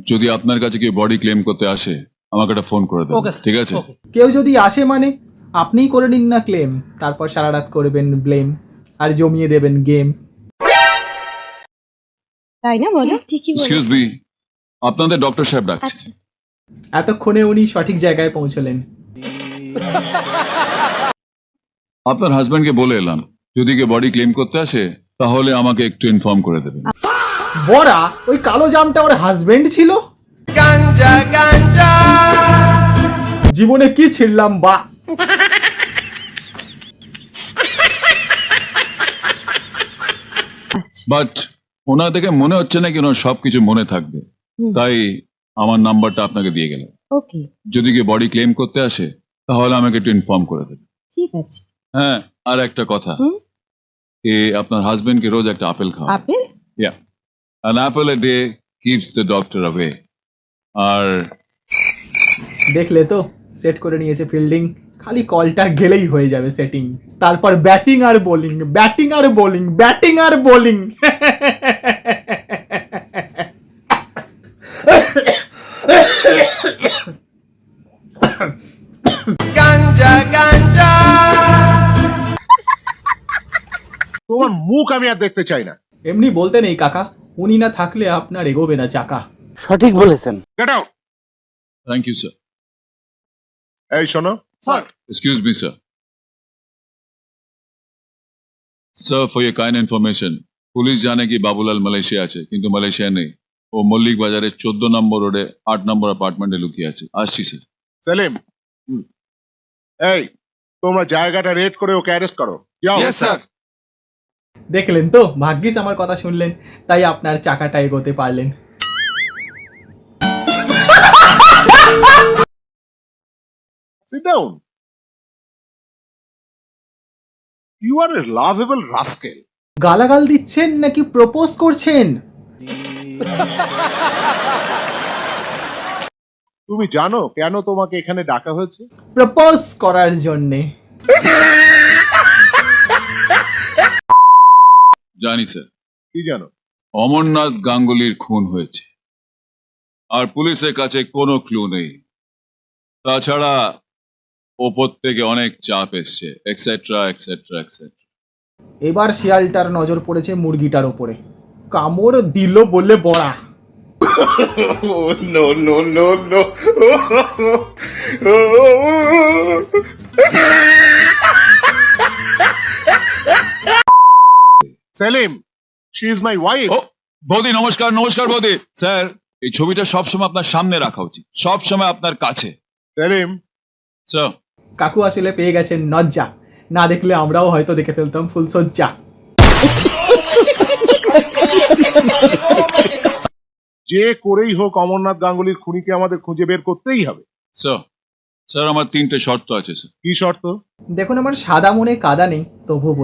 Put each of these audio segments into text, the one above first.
যদি আপনার কাছে কেউ বডি ক্লেম করতে আসে আমাকে একটা ফোন করে দেবেন, ঠিক আছে? কেউ যদি আসে মানে আপনিই করে নিন না ক্লেম, তারপর সারা রাত করবেন ব্লেম আর জমিয়ে দেবেন গেম। তাই না বলো? ঠিকই বলো। এক্সকিউজ মি, আপনাদের ডক্টর সাহেব ডাকছে। আচ্ছা, এতক্ষণে উনি সঠিক জায়গায় পৌঁছলেন। আপনার হাজবেন্ডকে বলে এলাম যদি কেউ বডি ক্লেম করতে আসে তাহলে আমাকে একটু ইনফর্ম করে দেবেন। বড়া, ওই কালো জামটা ওর হাজবেন্ড ছিল? জীবনে কি ছিড়লাম বা। আচ্ছা। বাট ওনার দেখে মনে হচ্ছে না কি ওনার সবকিছু মনে থাকবে, তাই আমার নাম্বারটা আপনাকে দিয়ে গেলাম। ওকে, যদি কেউ বডি ক্লেম করতে আসে তাহলে আমাকে একটু ইনফর্ম করে দেবেন। ঠিক আছে। হ্যাঁ, আর একটা কথা, আপনার হাজবেন্ডকে রোজ একটা আপেল খাওয়া। Apple? Yeah. An apple a day keeps the doctor away. আর দেখলে তো, সেট করে নিয়েছে ফিল্ডিং, খালি কলটা গেলেই হয়ে যাবে সেটিং। তারপর ব্যাটিং আর বোলিং, ব্যাটিং আর বোলিং, ব্যাটিং আর বোলিং। তোমার মুখ আমি আর দেখতে চাই না। এমনি বলতে নেই কাকা, উনি না থাকলে আপনার এগোবে না চাকা। সঠিক বলেছেন। Get out. Thank you sir. এই শোনো sir. Excuse me sir. Sir, for your kind information, police জানে কি বাবুলাল মালয়েশিয়া আছে, কিন্তু মালয়েশিয়া নেই। ও মল্লিক বাজারে 14 নম্বর রোডে 8 নম্বর অ্যাপার্টমেন্টে লুকিয়ে আছে। আসছি স্যার। সেলিম, এই তোমরা জায়গাটা রেড করে ওকে অ্যারেস্ট করো। যাও। স্যার। দেখলেন তো, ভাগ্যিস আমার কথা শুনলেন, তাই আপনার চাকাটা এগোতে পারলেন। Sit down. You are a lovable rascal. গালাগাল দিচ্ছেন নাকি প্রপোজ করছেন? তুমি জানো কেন তোমাকে এখানে ডাকা হয়েছে? প্রপোজ করার জন্যে। জানি স্যার। কি জানো? অমরনাথ গাঙ্গুলির খুন হয়েছে আর পুলিশের কাছে কোনো ক্লু নেই। তাছাড়া ওপর থেকে অনেক চাপ এসছে, এক্সেট্রা এক্সেট্রা এক্সেট্রা। এবার শিয়ালটার নজর পড়েছে মুরগিটার উপরে, কামড় দিল বলে বড়া। Selim, she is my wife. ও বৌদি, নমস্কার। নমস্কার বৌদি। স্যার, এই ছবিটা সবসময় আপনার সামনে রাখা উচিত, সবসময় আপনার কাছে। সেলিম, স্যার। কাকু আসলে পেয়ে গেছেন নজ্জা, না দেখলে আমরাও হয়তো দেখে ফেলতাম ফুলসজ্জা। যে করেই হোক অমরনাথ গাঙ্গুলির খুনিকে আমাদের খুঁজে বের করতেই হবে। স্যার, স্যার আমার 3টে শর্ত আছে স্যার। কি শর্ত? দেখুন, আমার সাদা মনে কাদা নেই, তবুও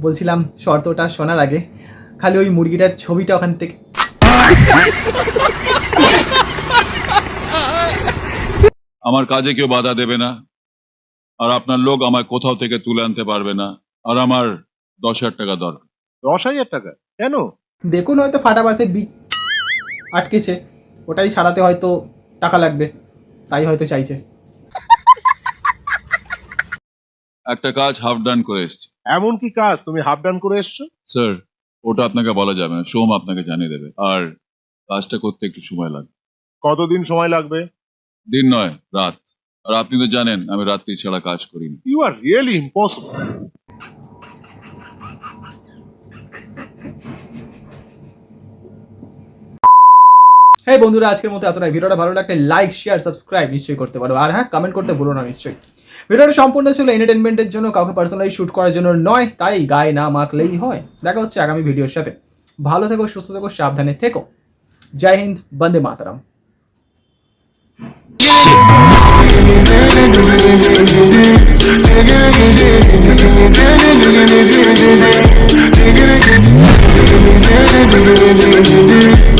বলছিলাম শর্তটা শোনার আগে খালি ওই মুরগিটার ছবিটা ওখান থেকে। আমার কাজে কেউ বাধা দেবে না, আর আপনার লোক আমায় কোথাও থেকে তুলে আনতে পারবে না, আর আমার 10,000 টাকা দরকার। 10,000 টাকা? কেন? দেখুন, হয়তো ফাটা বাসে আটকেছে, ওটাই সারাতে হয়তো টাকা লাগবে, তাই হয়তো চাইছে। একটা কাজ হাফ ডান করে এসছি। এমন কি কাজ তুমি হাফ ডান করে এসছো? স্যার, ওটা আপনাকে বলা যাবে না, সোম আপনাকে জানিয়ে দেবে। আর কাজটা করতে একটু সময় লাগবে। কতদিন সময় লাগবে? দিন নয়, রাত। আর আপনি তো জানেন আমি রাত্রি ছাড়া কাজ করি না। You are really impossible. হ্যাঁ বন্ধুরা, আজকের মতো এতটাই। ভিডিওটা ভালো লাগলে লাইক, শেয়ার, সাবস্ক্রাইব নিশ্চয়ই করতে পারো, আর হ্যাঁ, কমেন্ট করতে ভুলো না নিশ্চয়ই। ভিডিওটা সম্পূর্ণ ছিল এন্টারটেনমেন্টের জন্য, কাউকে পার্সোনালি শুট করার জন্য নয়, তাই গায়ে না মাখলেই হয়। দেখা হচ্ছে আগামী ভিডিওর সাথে। ভালো থেকো, সুস্থ থেকো, সাবধানে থেকো। জয় হিন্দ, বন্দে মাতরম। Dig it,